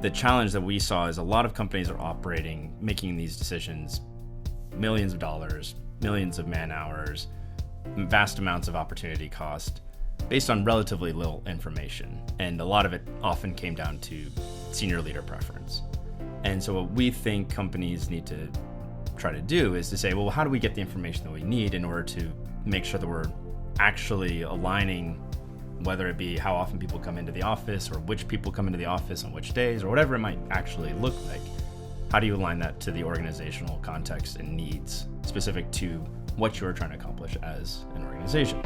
the challenge that we saw is a lot of companies are operating, making these decisions, millions of dollars, millions of man hours, vast amounts of opportunity cost, based on relatively little information. And a lot of it often came down to senior leader preference. And so what we think companies need to try to do is to say, well, how do we get the information that we need in order to make sure that we're actually aligning, whether it be how often people come into the office or which people come into the office on which days or whatever it might actually look like. How do you align that to the organizational context and needs specific to what you are trying to accomplish as an organization?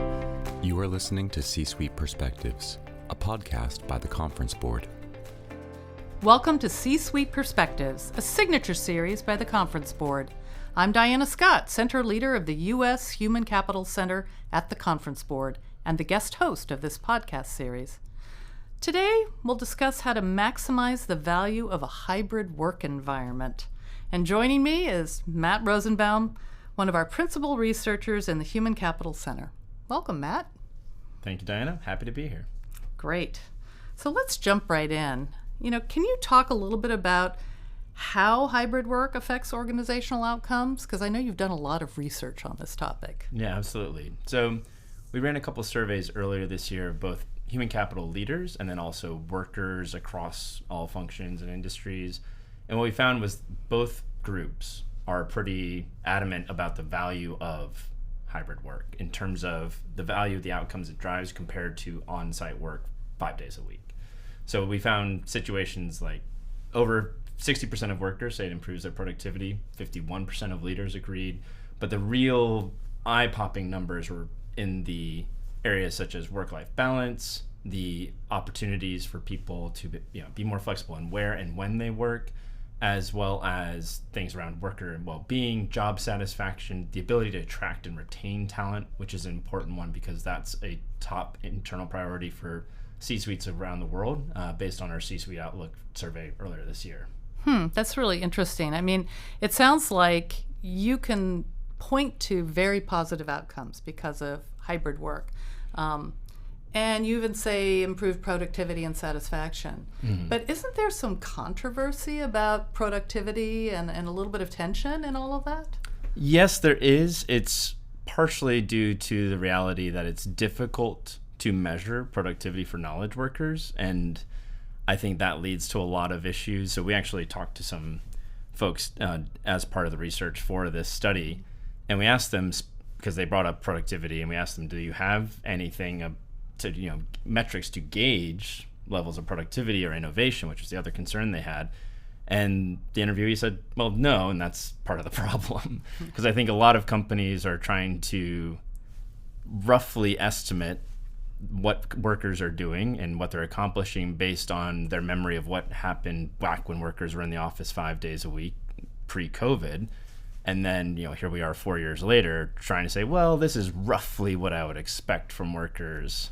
You are listening to C-Suite Perspectives, a podcast by the Conference Board. Welcome to C-Suite Perspectives, a signature series by the Conference Board. I'm Diana Scott, Center Leader of the U.S. Human Capital Center at the Conference Board, and the guest host of this podcast series. Today, we'll discuss how to maximize the value of a hybrid work environment. And joining me is Matt Rosenbaum, one of our principal researchers in the Human Capital Center. Welcome, Matt. Thank you, Diana. Happy to be here. Great. So let's jump right in. Can you talk a little bit about how hybrid work affects organizational outcomes? Because I know you've done a lot of research on this topic. Yeah, absolutely. So we ran a couple of surveys earlier this year of both human capital leaders and then also workers across all functions and industries. And what we found was both groups are pretty adamant about the value of hybrid work in terms of the value of the outcomes it drives compared to on-site work 5 days a week. So we found situations like over 60% of workers say it improves their productivity, 51% of leaders agreed, but the real eye-popping numbers were in the areas such as work-life balance, the opportunities for people to be more flexible in where and when they work, as well as things around worker well-being, job satisfaction, the ability to attract and retain talent, which is an important one because that's a top internal priority for C-suites around the world, based on our C-suite Outlook survey earlier this year. That's really interesting. I mean, it sounds like you can point to very positive outcomes because of hybrid work. And you even say improved productivity and satisfaction. Mm-hmm. But isn't there some controversy about productivity and a little bit of tension in all of that? Yes, there is. It's partially due to the reality that it's difficult to measure productivity for knowledge workers, and I think that leads to a lot of issues. So we actually talked to some folks as part of the research for this study, and we asked them, because they brought up productivity, and we asked them, do you have anything to metrics to gauge levels of productivity or innovation, which was the other concern they had. And the interviewee said, well, no, and that's part of the problem. Because I think a lot of companies are trying to roughly estimate what workers are doing and what they're accomplishing based on their memory of what happened back when workers were in the office 5 days a week pre-COVID. And then, here we are 4 years later trying to say, well, this is roughly what I would expect from workers.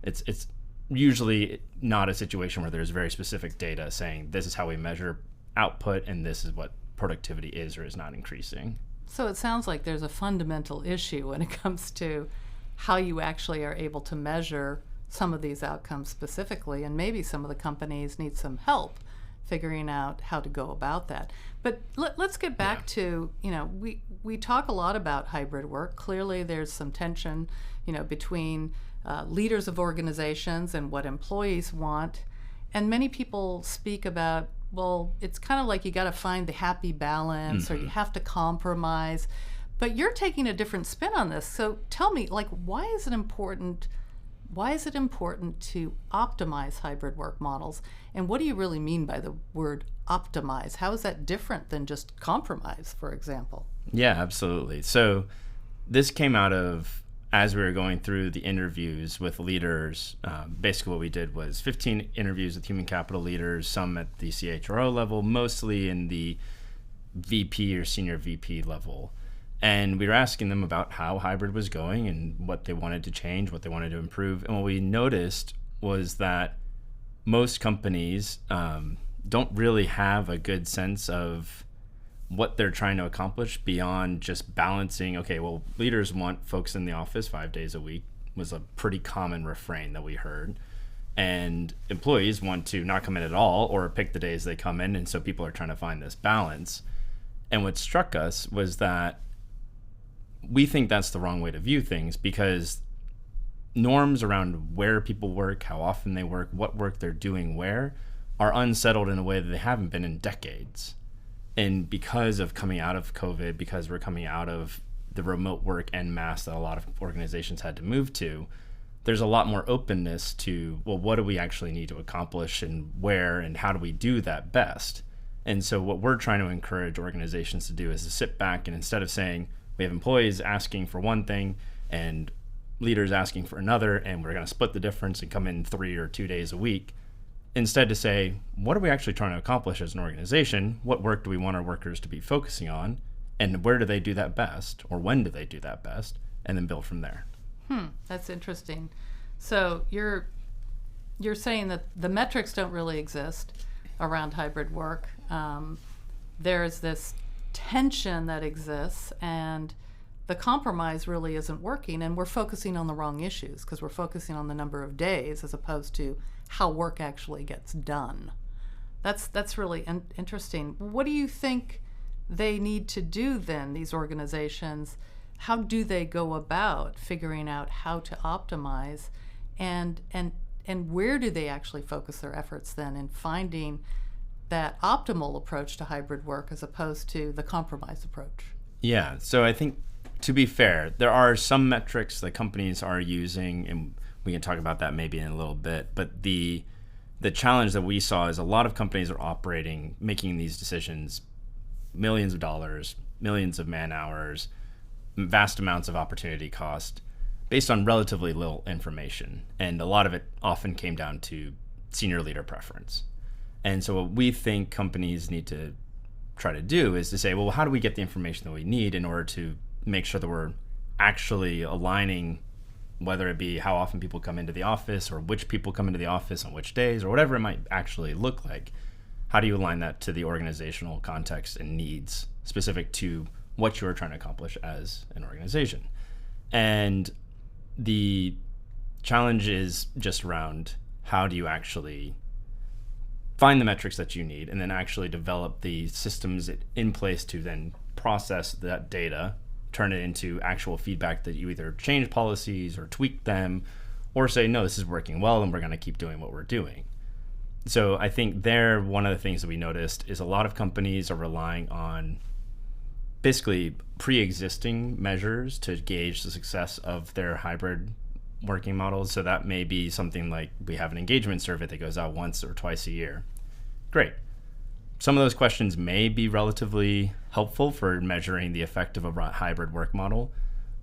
It's usually not a situation where there's very specific data saying this is how we measure output and this is what productivity is or is not increasing. So it sounds like there's a fundamental issue when it comes to how you actually are able to measure some of these outcomes specifically, and maybe some of the companies need some help figuring out how to go about that. But let's get back to, we talk a lot about hybrid work. Clearly there's some tension, between leaders of organizations and what employees want. And many people speak about, well, it's kind of like you got to find the happy balance, or you have to compromise. But you're taking a different spin on this. So tell me, why is it important to optimize hybrid work models? And what do you really mean by the word optimize? How is that different than just compromise, for example? Yeah, absolutely. So this came out of, as we were going through the interviews with leaders, basically what we did was 15 interviews with human capital leaders, some at the CHRO level, mostly in the VP or senior VP level. And we were asking them about how hybrid was going and what they wanted to change, what they wanted to improve. And what we noticed was that most companies don't really have a good sense of what they're trying to accomplish beyond just balancing, okay, well, leaders want folks in the office 5 days a week was a pretty common refrain that we heard. and employees want to not come in at all or pick the days they come in, and so people are trying to find this balance. And what struck us was that we think that's the wrong way to view things, because norms around where people work, how often they work, what work they're doing where, are unsettled in a way that they haven't been in decades. And because of coming out of COVID, because we're coming out of the remote work en masse that a lot of organizations had to move to, there's a lot more openness to, well, what do we actually need to accomplish and where, and how do we do that best? And so what we're trying to encourage organizations to do is to sit back, and instead of saying we have employees asking for one thing and leaders asking for another, and we're going to split the difference and come in 3 or 2 days a week, instead to say, what are we actually trying to accomplish as an organization? What work do we want our workers to be focusing on? And where do they do that best? Or when do they do that best? And then build from there. That's interesting. So you're saying that the metrics don't really exist around hybrid work. There's this tension that exists, and the compromise really isn't working, and we're focusing on the wrong issues because we're focusing on the number of days as opposed to how work actually gets done. That's really interesting. What do you think they need to do then, these organizations? How do they go about figuring out how to optimize, and where do they actually focus their efforts then in finding that optimal approach to hybrid work as opposed to the compromise approach? Yeah, so I think, to be fair, there are some metrics that companies are using, and we can talk about that maybe in a little bit, but the challenge that we saw is a lot of companies are operating, making these decisions, millions of dollars, millions of man hours, vast amounts of opportunity cost, based on relatively little information. And a lot of it often came down to senior leader preference. And so what we think companies need to try to do is to say, well, how do we get the information that we need in order to make sure that we're actually aligning, whether it be how often people come into the office or which people come into the office on which days or whatever it might actually look like. How do you align that to the organizational context and needs specific to what you're trying to accomplish as an organization? And the challenge is just around how do you actually find the metrics that you need and then actually develop the systems in place to then process that data, turn it into actual feedback that you either change policies or tweak them or say, no, this is working well and we're going to keep doing what we're doing. So I think one of the things that we noticed is a lot of companies are relying on basically pre-existing measures to gauge the success of their hybrid working models. So that may be something like we have an engagement survey that goes out once or twice a year. Great. Some of those questions may be relatively helpful for measuring the effect of a hybrid work model.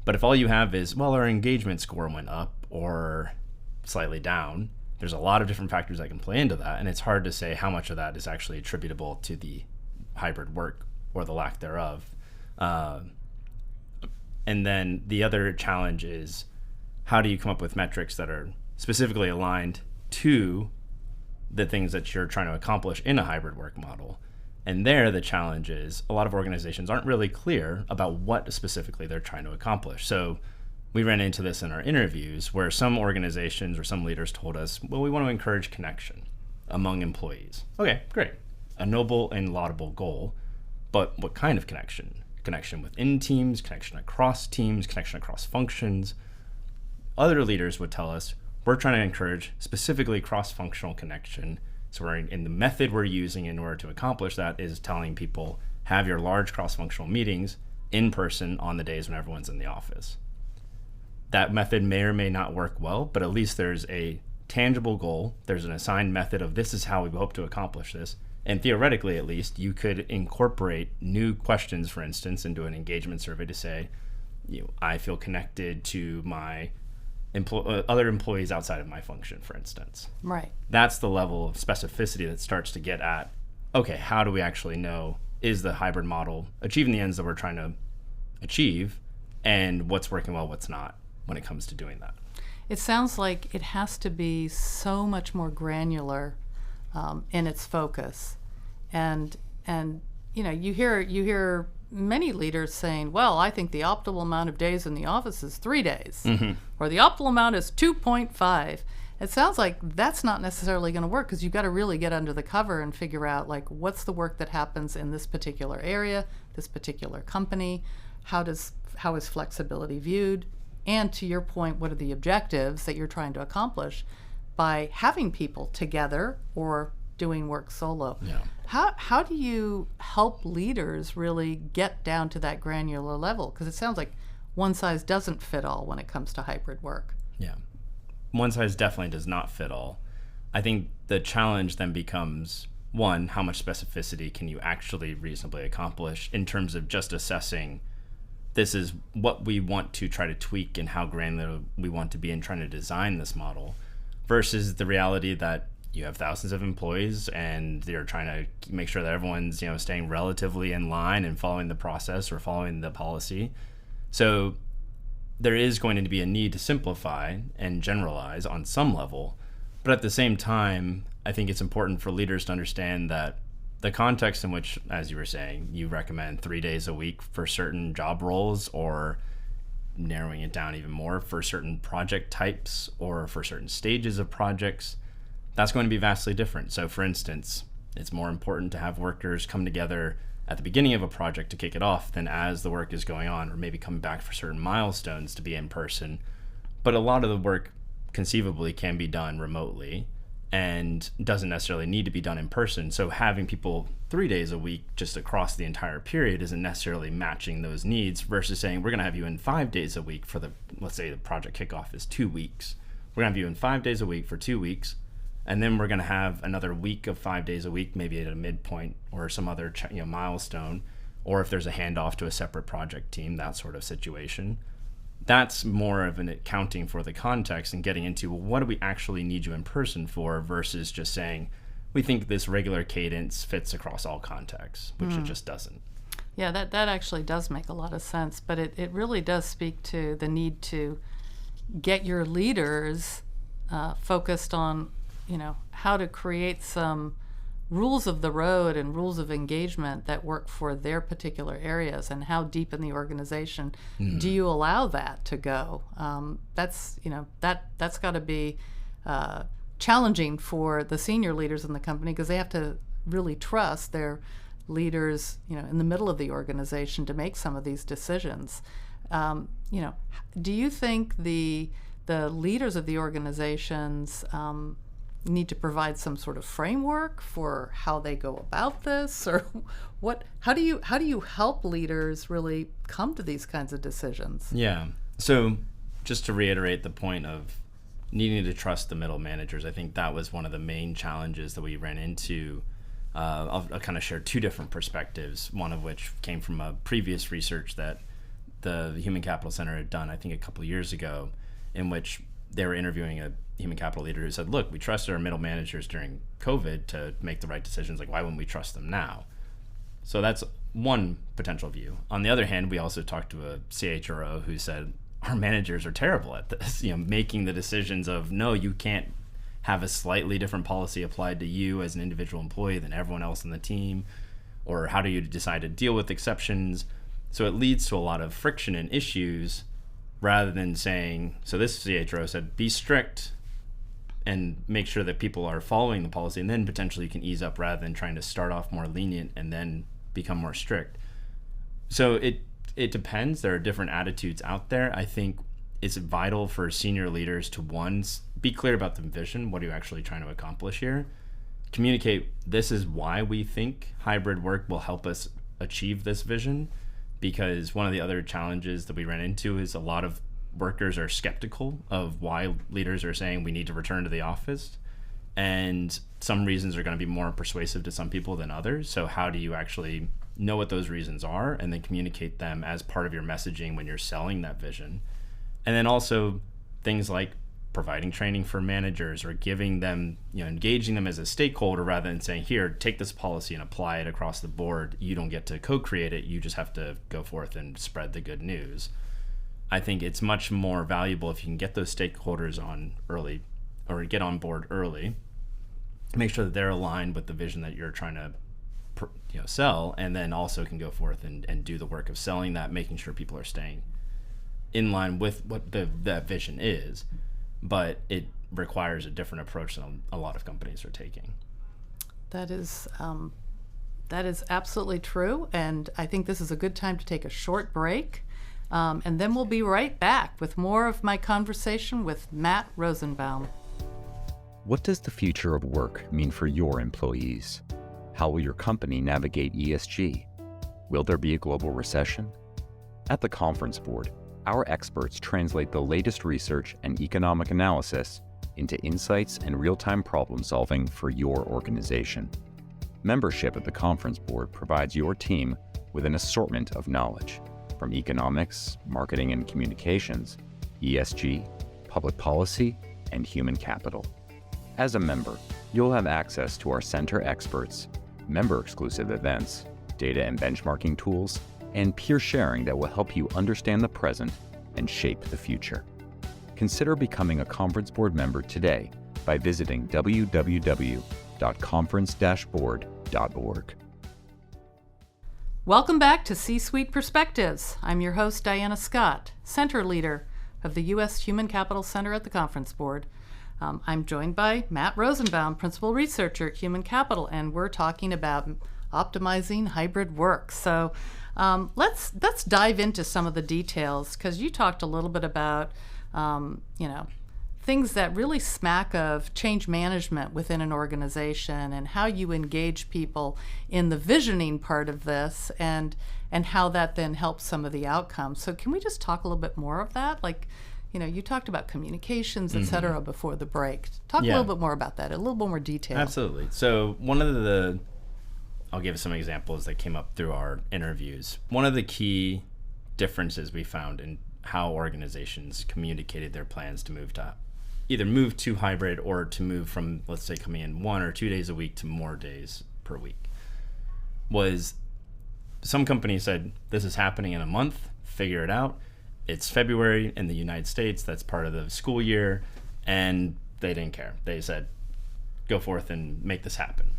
But if all you have is, well, our engagement score went up or slightly down, there's a lot of different factors that can play into that. And it's hard to say how much of that is actually attributable to the hybrid work or the lack thereof. And then the other challenge is, how do you come up with metrics that are specifically aligned to the things that you're trying to accomplish in a hybrid work model? And there, the challenge is a lot of organizations aren't really clear about what specifically they're trying to accomplish. So we ran into this in our interviews where some organizations or some leaders told us, well, we want to encourage connection among employees. Okay, great. A noble and laudable goal, but what kind of connection? Connection within teams, connection across teams, connection across functions. Other leaders would tell us, we're trying to encourage specifically cross-functional connection. So we're in the method we're using in order to accomplish that is telling people, have your large cross-functional meetings in person on the days when everyone's in the office. That method may or may not work well, but at least there's a tangible goal. There's an assigned method of this is how we hope to accomplish this. And theoretically, at least, you could incorporate new questions, for instance, into an engagement survey to say, I feel connected to my other employees outside of my function, for instance. Right. That's the level of specificity that starts to get at, okay, how do we actually know, is the hybrid model achieving the ends that we're trying to achieve, and what's working well, what's not, when it comes to doing that? It sounds like it has to be so much more granular in its focus, and you hear many leaders saying, well, I think the optimal amount of days in the office is 3 days, or the optimal amount is 2.5. it sounds like that's not necessarily going to work, because you've got to really get under the cover and figure out, like, what's the work that happens in this particular area, this particular company, how is flexibility viewed, and to your point, what are the objectives that you're trying to accomplish by having people together or doing work solo. Yeah. How do you help leaders really get down to that granular level? Because it sounds like one size doesn't fit all when it comes to hybrid work. Yeah. One size definitely does not fit all. I think the challenge then becomes, one, how much specificity can you actually reasonably accomplish in terms of just assessing this is what we want to try to tweak and how granular we want to be in trying to design this model, versus the reality that you have thousands of employees and you're trying to make sure that everyone's, staying relatively in line and following the process or following the policy. So there is going to be a need to simplify and generalize on some level. But at the same time, I think it's important for leaders to understand that the context in which, as you were saying, you recommend 3 days a week for certain job roles, or narrowing it down even more for certain project types or for certain stages of projects, that's going to be vastly different. So for instance, it's more important to have workers come together at the beginning of a project to kick it off than as the work is going on, or maybe come back for certain milestones to be in person. But a lot of the work conceivably can be done remotely and doesn't necessarily need to be done in person. So having people 3 days a week just across the entire period isn't necessarily matching those needs, versus saying we're going to have you in 5 days a week for let's say the project kickoff is 2 weeks. We're going to have you in 5 days a week for 2 weeks. And then we're going to have another week of 5 days a week, maybe at a midpoint or some other milestone, or if there's a handoff to a separate project team, that sort of situation. That's more of an accounting for the context and getting into, well, what do we actually need you in person for, versus just saying we think this regular cadence fits across all contexts, which it just doesn't. Yeah, that actually does make a lot of sense, but it really does speak to the need to get your leaders focused on how to create some rules of the road and rules of engagement that work for their particular areas, and how deep in the organization do you allow that to go. That's got to be challenging for the senior leaders in the company, because they have to really trust their leaders in the middle of the organization to make some of these decisions. Do you think the leaders of the organizations need to provide some sort of framework for how they go about this, or how do you help leaders really come to these kinds of decisions? Yeah. So just to reiterate the point of needing to trust the middle managers, I think that was one of the main challenges that we ran into. I'll kind of share two different perspectives, one of which came from a previous research that the Human Capital Center had done, I think a couple of years ago, in which they were interviewing a human capital leader who said, look, we trusted our middle managers during COVID to make the right decisions. Like, why wouldn't we trust them now? So that's one potential view. On the other hand, we also talked to a CHRO who said, our managers are terrible at this, making the decisions of, no, you can't have a slightly different policy applied to you as an individual employee than everyone else in the team, or how do you decide to deal with exceptions? So it leads to a lot of friction and issues, rather than saying, so this CHRO said, be strict and make sure that people are following the policy, and then potentially you can ease up, rather than trying to start off more lenient and then become more strict. So it depends. There are different attitudes out there. I think it's vital for senior leaders to, one, be clear about the vision. What are you actually trying to accomplish here? Communicate, this is why we think hybrid work will help us achieve this vision. Because one of the other challenges that we ran into is a lot of workers are skeptical of why leaders are saying we need to return to the office. And some reasons are going to be more persuasive to some people than others. So how do you actually know what those reasons are, and then communicate them as part of your messaging when you're selling that vision? And then also things like providing training for managers, or giving them, engaging them as a stakeholder, rather than saying, here, take this policy and apply it across the board. You don't get to co-create it. You just have to go forth and spread the good news. I think it's much more valuable if you can get those stakeholders on early, or get on board early, make sure that they're aligned with the vision that you're trying to sell, and then also can go forth and do the work of selling that, making sure people are staying in line with what that vision is. But it requires a different approach than a lot of companies are taking. That is absolutely true, and I think this is a good time to take a short break, and then we'll be right back with more of my conversation with Matt Rosenbaum. What does the future of work mean for your employees? How will your company navigate ESG? Will there be a global recession? At the Conference Board, our experts translate the latest research and economic analysis into insights and real-time problem solving for your organization. Membership at the Conference Board provides your team with an assortment of knowledge, from economics, marketing and communications, ESG, public policy, and human capital. As a member, you'll have access to our center experts, member-exclusive events, data and benchmarking tools, and peer sharing that will help you understand the present and shape the future. Consider becoming a Conference Board member today by visiting www.conference-board.org. Welcome back to C-Suite Perspectives. I'm your host, Diana Scott, Center Leader of the U.S. Human Capital Center at the Conference Board. I'm joined by Matt Rosenbaum, Principal Researcher at Human Capital, and we're talking about optimizing hybrid work. So let's dive into some of the details, because you talked a little bit about things that really smack of change management within an organization and how you engage people in the visioning part of this, and how that then helps some of the outcomes. So can we just talk a little bit more of that? You talked about communications, et cetera, before the break. Talk a little bit more about that, a little bit more detail. Absolutely. So I'll give some examples that came up through our interviews. One of the key differences we found in how organizations communicated their plans to either move to hybrid or to move from, let's say, coming in 1 or 2 days a week to more days per week, was some companies said, this is happening in a month, figure it out. It's February in the United States, that's part of the school year, and they didn't care. They said, go forth and make this happen.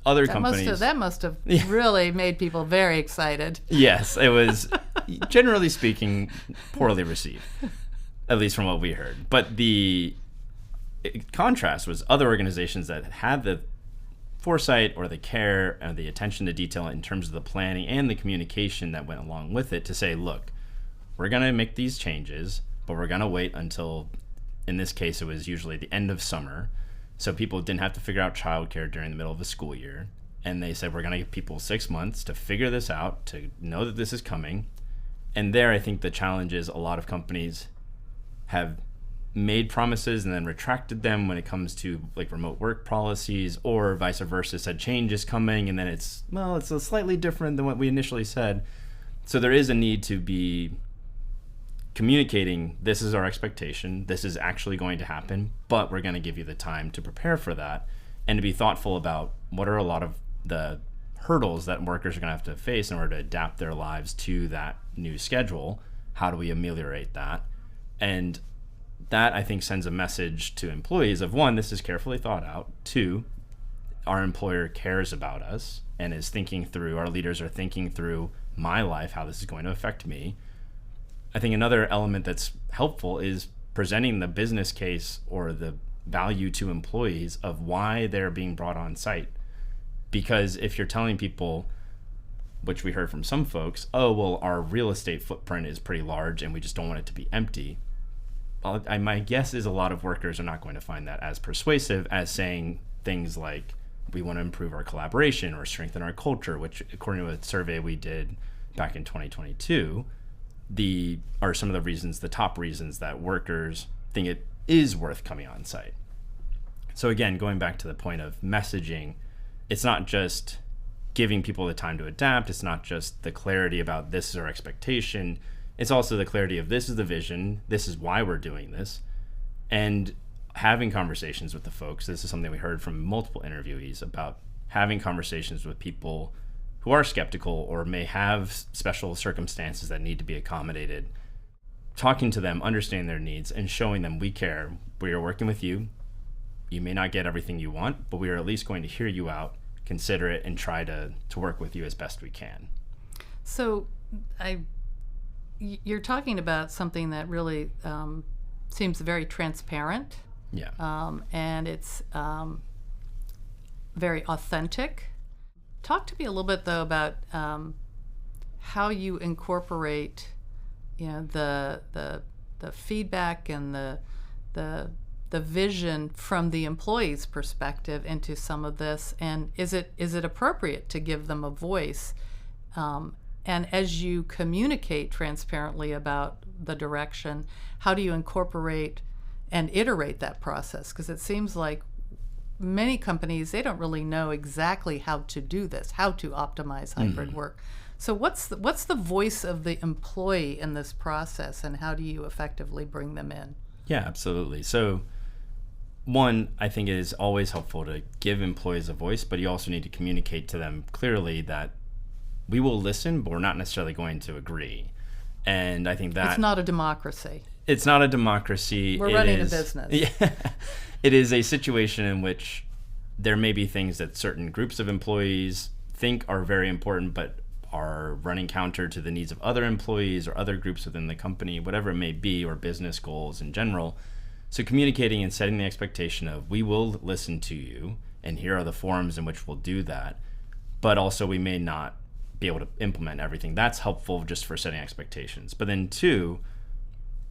Other companies... That must have really made people very excited. Yes, it was, generally speaking, poorly received, at least from what we heard. But the contrast was other organizations that had the foresight or the care and the attention to detail in terms of the planning and the communication that went along with it to say, look, we're going to make these changes, but we're going to wait until, in this case, it was usually the end of summer, so people didn't have to figure out childcare during the middle of the school year. And they said, we're going to give people 6 months to figure this out, to know that this is coming. And there, I think the challenge is a lot of companies have made promises and then retracted them when it comes to like remote work policies, or vice versa, said change is coming, and then it's a slightly different than what we initially said. So there is a need to be communicating, this is our expectation, this is actually going to happen, but we're going to give you the time to prepare for that, and to be thoughtful about what are a lot of the hurdles that workers are going to have to face in order to adapt their lives to that new schedule. How do we ameliorate that? And that, I think, sends a message to employees of, 1, this is carefully thought out. 2, our employer cares about us and is thinking through, our leaders are thinking through my life, how this is going to affect me. I think another element that's helpful is presenting the business case or the value to employees of why they're being brought on site. Because if you're telling people, which we heard from some folks, oh, well, our real estate footprint is pretty large and we just don't want it to be empty. Well, my guess is a lot of workers are not going to find that as persuasive as saying things like, we want to improve our collaboration or strengthen our culture, which, according to a survey we did back in 2022, are some of the reasons, the top reasons that workers think it is worth coming on site. So again, going back to the point of messaging, it's not just giving people the time to adapt. It's not just the clarity about this is our expectation. It's also the clarity of this is the vision. This is why we're doing this. And having conversations with the folks. This is something we heard from multiple interviewees about having conversations with people who are skeptical or may have special circumstances that need to be accommodated, talking to them, understanding their needs, and showing them we care. We are working with you. You may not get everything you want, but we are at least going to hear you out, consider it, and try to work with you as best we can. So you're talking about something that really seems very transparent Yeah. And it's very authentic. Talk to me a little bit, though, about how you incorporate, the feedback and the vision from the employee's perspective into some of this, and is it appropriate to give them a voice? And as you communicate transparently about the direction, how do you incorporate and iterate that process? Because it seems like many companies, they don't really know exactly how to do this, how to optimize hybrid work. So what's the voice of the employee in this process, and how do you effectively bring them in? Yeah, absolutely. So one, I think it is always helpful to give employees a voice, but you also need to communicate to them clearly that we will listen, but we're not necessarily going to agree. And I think that It's not a democracy. it's not a democracy. We're running a business. Yeah, it is a situation in which there may be things that certain groups of employees think are very important, but are running counter to the needs of other employees or other groups within the company, whatever it may be, or business goals in general. So communicating and setting the expectation of, we will listen to you, and here are the forums in which we'll do that, but also we may not be able to implement everything. That's helpful just for setting expectations. But then two,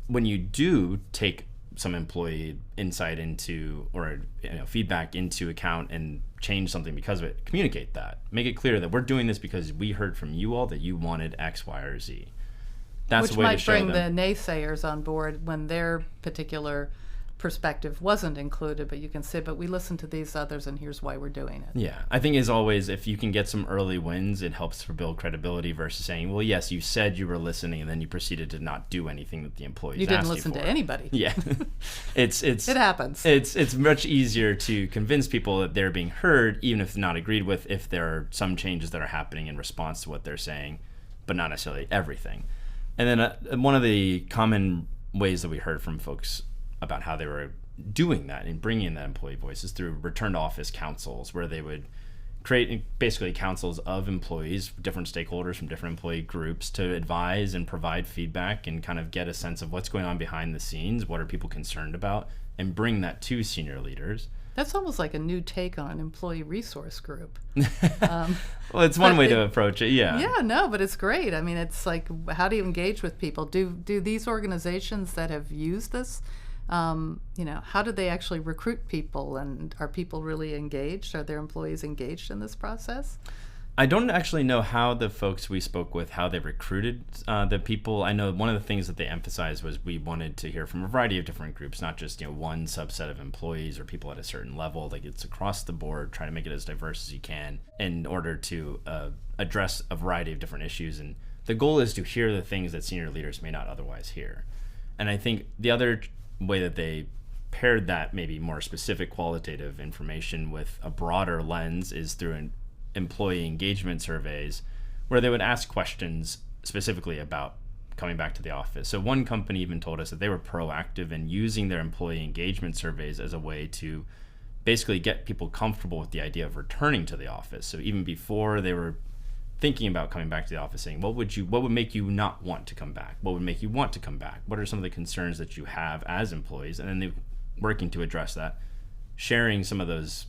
when you do take some employee insight into, or feedback into account and change something because of it, communicate that. Make it clear that we're doing this because we heard from you all that you wanted X, Y, or Z. That's Which a way to might show bring them. the naysayers on board when their particular perspective wasn't included, but you can say, but we listened to these others and here's why we're doing it. Yeah, I think as always, if you can get some early wins, it helps to build credibility versus saying, well, yes, you said you were listening, and then you proceeded to not do anything that the employees You didn't asked listen you to for. anybody. Yeah, it happens. It's much easier to convince people that they're being heard, even if not agreed with, if there are some changes that are happening in response to what they're saying, but not necessarily everything. And then one of the common ways that we heard from folks about how they were doing that and bringing in that employee voice is through return to office councils, where they would create basically councils of employees, different stakeholders from different employee groups, to advise and provide feedback and kind of get a sense of what's going on behind the scenes, what are people concerned about, and bring that to senior leaders. That's almost like a new take on an employee resource group. Well, it's one way to approach it, yeah. Yeah, no, but it's great. I mean, it's like, how do you engage with people? Do these organizations that have used this, how do they actually recruit people, and are people really engaged? Are their employees engaged in this process? I don't actually know how the folks we spoke with, how they recruited the people. I know one of the things that they emphasized was we wanted to hear from a variety of different groups, not just one subset of employees or people at a certain level. Like, it's across the board, try to make it as diverse as you can in order to address a variety of different issues. And the goal is to hear the things that senior leaders may not otherwise hear. And I think the other way that they paired that maybe more specific qualitative information with a broader lens is through an employee engagement surveys, where they would ask questions specifically about coming back to the office. So one company even told us that they were proactive in using their employee engagement surveys as a way to basically get people comfortable with the idea of returning to the office. So even before they were thinking about coming back to the office, saying, what would make you not want to come back? What would make you want to come back? What are some of the concerns that you have as employees? And then they working to address that, sharing some of those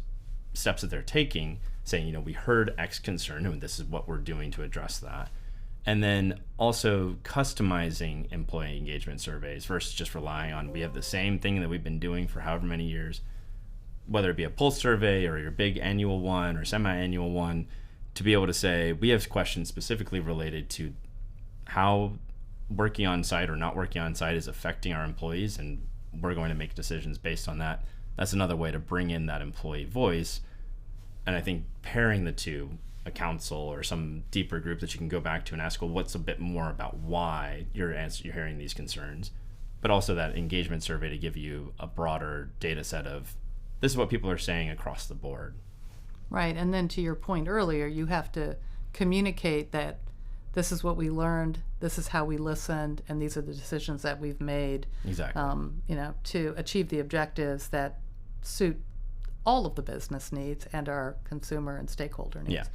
steps that they're taking, saying, we heard X concern and this is what we're doing to address that. And then also customizing employee engagement surveys versus just relying on, we have the same thing that we've been doing for however many years, whether it be a pulse survey or your big annual one or semi-annual one, to be able to say, we have questions specifically related to how working on site or not working on site is affecting our employees, and we're going to make decisions based on that. That's another way to bring in that employee voice. And I think pairing the two, a council or some deeper group that you can go back to and ask, well, what's a bit more about why you're hearing these concerns, but also that engagement survey to give you a broader data set of, this is what people are saying across the board. Right, and then to your point earlier, you have to communicate that this is what we learned, this is how we listened, and these are the decisions that we've made. Exactly. To achieve the objectives that suit all of the business needs and our consumer and stakeholder needs.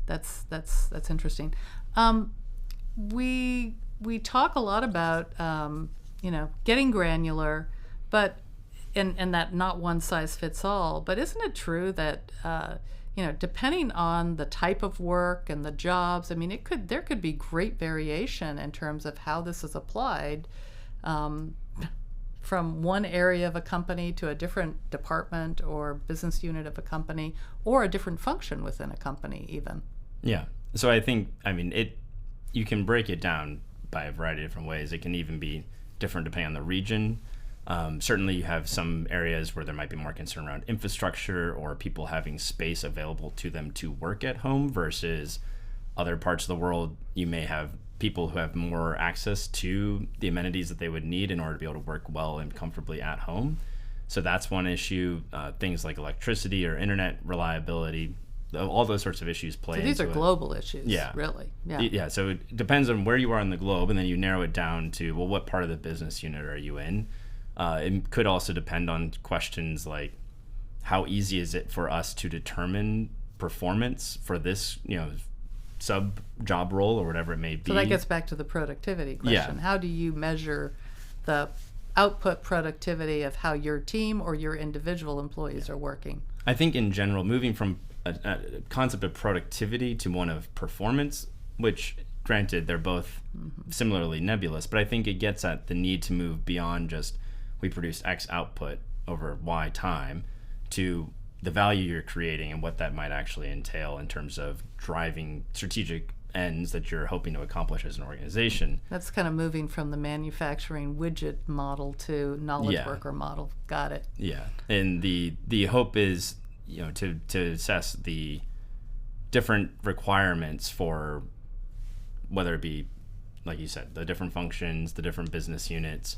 Yeah. That's interesting. We talk a lot about getting granular, but and that not one size fits all. But isn't it true that depending on the type of work and the jobs, I mean, there could be great variation in terms of how this is applied from one area of a company to a different department or business unit of a company, or a different function within a company even. Yeah. So I think, you can break it down by a variety of different ways. It can even be different depending on the region. Certainly you have some areas where there might be more concern around infrastructure or people having space available to them to work at home, versus other parts of the world you may have people who have more access to the amenities that they would need in order to be able to work well and comfortably at home. So that's one issue. Things like electricity or internet reliability, all those sorts of issues play into it. So these are global issues, yeah. Really. Yeah, so it depends on where you are on the globe, and then you narrow it down to, well, what part of the business unit are you in? It could also depend on questions like, how easy is it for us to determine performance for this, sub job role or whatever it may be. So that gets back to the productivity question. Yeah. How do you measure the output productivity of how your team or your individual employees are working? I think in general, moving from a concept of productivity to one of performance, which granted they're both similarly nebulous, but I think it gets at the need to move beyond just we produce X output over Y time to the value you're creating and what that might actually entail in terms of driving strategic ends that you're hoping to accomplish as an organization. That's kind of moving from the manufacturing widget model to knowledge worker model. Got it. Yeah. And the hope is, to assess the different requirements for whether it be, like you said, the different functions, the different business units.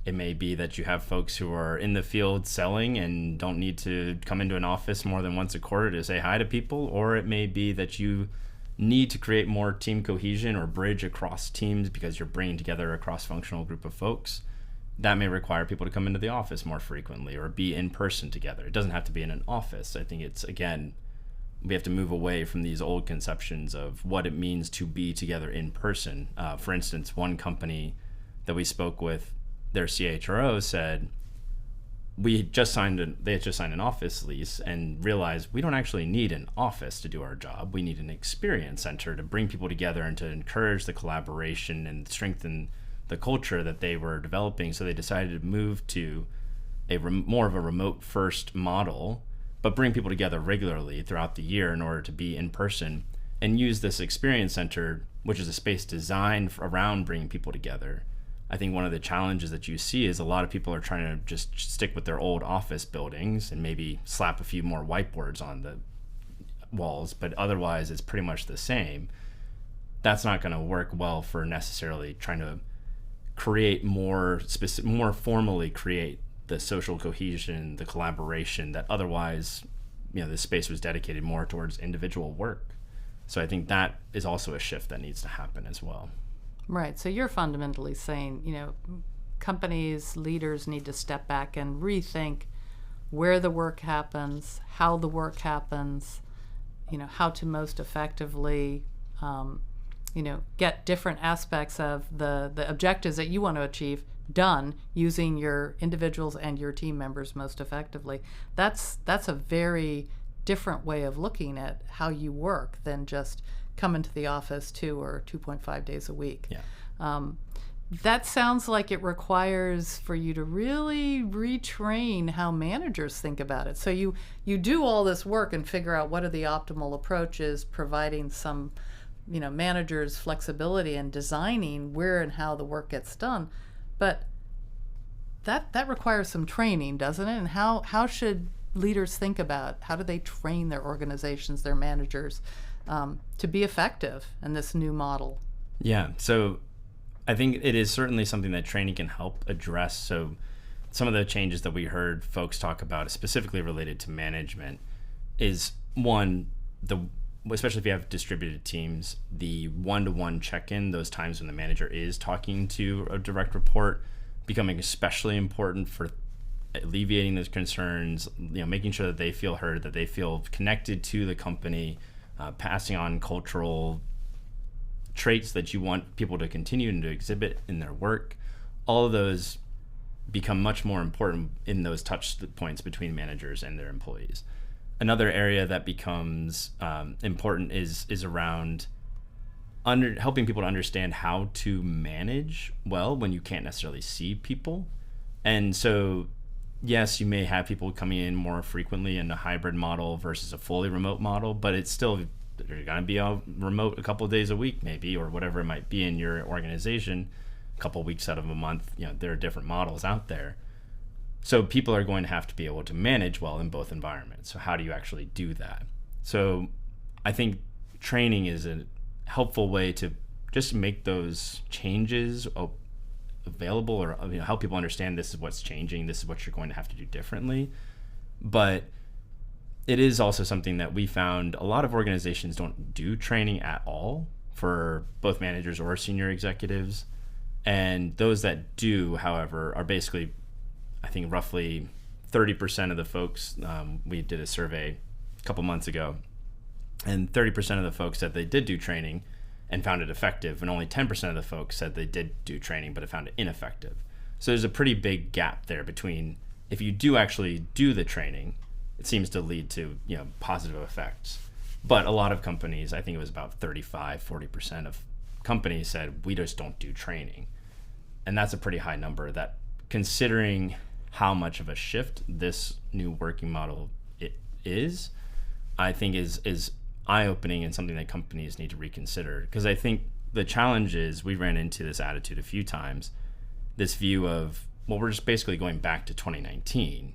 It may be that you have folks who are in the field selling and don't need to come into an office more than once a quarter to say hi to people, or it may be that you need to create more team cohesion or bridge across teams because you're bringing together a cross-functional group of folks. That may require people to come into the office more frequently or be in person together. It doesn't have to be in an office. I think it's, again, we have to move away from these old conceptions of what it means to be together in person. For instance, one company that we spoke with, their CHRO said, they had just signed an office lease and realized we don't actually need an office to do our job. We need an experience center to bring people together and to encourage the collaboration and strengthen the culture that they were developing. So they decided to move to more of a remote first model, but bring people together regularly throughout the year in order to be in person, and use this experience center, which is a space designed around bringing people together. I think one of the challenges that you see is a lot of people are trying to just stick with their old office buildings and maybe slap a few more whiteboards on the walls, but otherwise it's pretty much the same. That's not going to work well for necessarily trying to create more formally create the social cohesion, the collaboration that otherwise, the space was dedicated more towards individual work. So I think that is also a shift that needs to happen as well. Right. So you're fundamentally saying, companies, leaders need to step back and rethink where the work happens, how the work happens, how to most effectively, get different aspects of the objectives that you want to achieve done using your individuals and your team members most effectively. That's a very different way of looking at how you work than just come into the office 2 or 2.5 days a week. Yeah. That sounds like it requires for you to really retrain how managers think about it. So you do all this work and figure out what are the optimal approaches, providing some, managers flexibility and designing where and how the work gets done. But that requires some training, doesn't it? And how should leaders think about, how do they train their organizations, their managers, to be effective in this new model? Yeah, so I think it is certainly something that training can help address. So some of the changes that we heard folks talk about, specifically related to management, is one, especially if you have distributed teams, the one-to-one check-in, those times when the manager is talking to a direct report, becoming especially important for alleviating those concerns, making sure that they feel heard, that they feel connected to the company, passing on cultural traits that you want people to continue and to exhibit in their work. All of those become much more important in those touch points between managers and their employees. Another area that becomes important is around helping people to understand how to manage well when you can't necessarily see people. And so, yes, you may have people coming in more frequently in a hybrid model versus a fully remote model, but it's still, you're going to be a remote a couple of days a week maybe, or whatever it might be in your organization, a couple of weeks out of a month. There are different models out there. So people are going to have to be able to manage well in both environments. So how do you actually do that? So I think training is a helpful way to just make those changes available, or help people understand this is what's changing, this is what you're going to have to do differently. But it is also something that we found a lot of organizations don't do training at all for both managers or senior executives. And those that do, however, are basically, I think, roughly 30% of the folks. We did a survey a couple months ago, and 30% of the folks said they did do training and found it effective, and only 10% of the folks said they did do training but have found it ineffective. So there's a pretty big gap there between, if you do actually do the training, it seems to lead to positive effects. But a lot of companies, I think it was about 35-40% of companies said, we just don't do training. And that's a pretty high number, that considering how much of a shift this new working model it is, I think is eye-opening and something that companies need to reconsider. Because I think the challenge is, we ran into this attitude a few times, this view of, well, we're just basically going back to 2019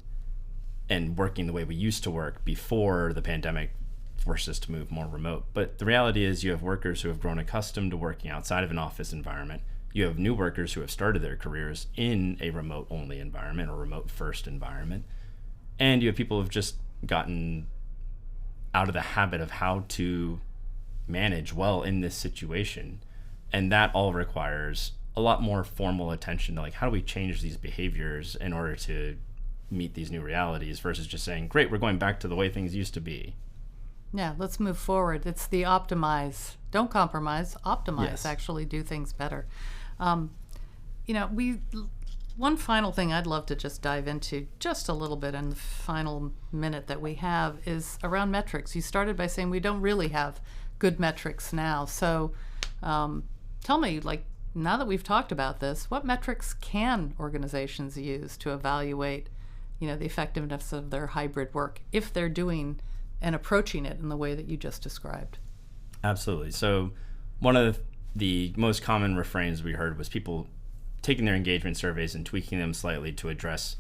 and working the way we used to work before the pandemic forced us to move more remote. But the reality is, you have workers who have grown accustomed to working outside of an office environment. You have new workers who have started their careers in a remote-only environment or remote-first environment. And you have people who have just gotten out of the habit of how to manage well in this situation. And that all requires a lot more formal attention to, like, how do we change these behaviors in order to meet these new realities, versus just saying, great, we're going back to the way things used to be. Yeah, let's move forward. It's the optimize. Don't compromise. Optimize. Yes. Actually do things better. One final thing I'd love to just dive into just a little bit in the final minute that we have is around metrics. You started by saying we don't really have good metrics now. So tell me, now that we've talked about this, what metrics can organizations use to evaluate, the effectiveness of their hybrid work if they're doing and approaching it in the way that you just described? Absolutely. So one of the most common refrains we heard was people taking their engagement surveys and tweaking them slightly to address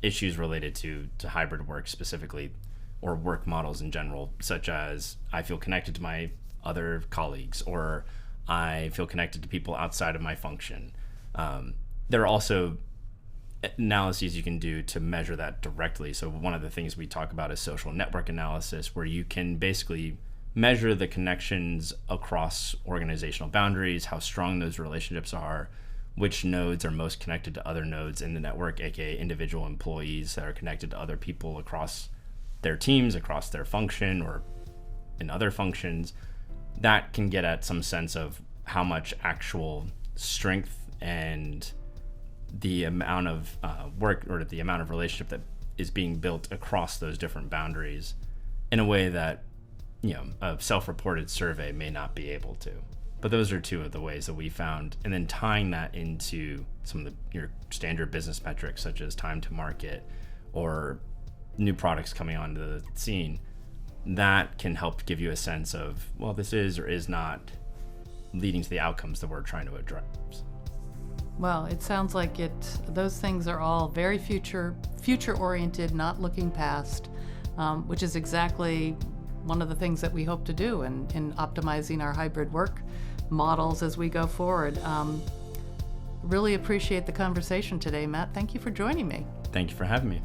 issues related to hybrid work specifically, or work models in general, such as, I feel connected to my other colleagues, or I feel connected to people outside of my function. There are also analyses you can do to measure that directly. So one of the things we talk about is social network analysis, where you can basically measure the connections across organizational boundaries, how strong those relationships are, which nodes are most connected to other nodes in the network, aka individual employees that are connected to other people across their teams, across their function, or in other functions. That can get at some sense of how much actual strength and the amount of work, or the amount of relationship that is being built across those different boundaries in a way that a self-reported survey may not be able to. But those are two of the ways that we found. And then tying that into some of your standard business metrics, such as time to market or new products coming onto the scene, that can help give you a sense of, well, this is or is not leading to the outcomes that we're trying to address. Well, it sounds like those things are all very future oriented, not looking past, which is exactly one of the things that we hope to do in optimizing our hybrid work models as we go forward. Really appreciate the conversation today, Matt. Thank you for joining me. Thank you for having me.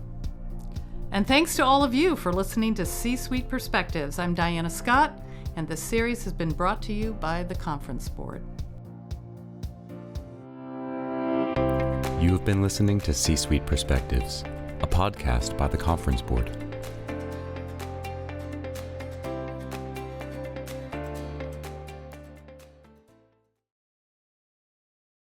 And thanks to all of you for listening to C-Suite Perspectives. I'm Diana Scott, and this series has been brought to you by the Conference Board. You have been listening to C-Suite Perspectives, a podcast by the Conference Board.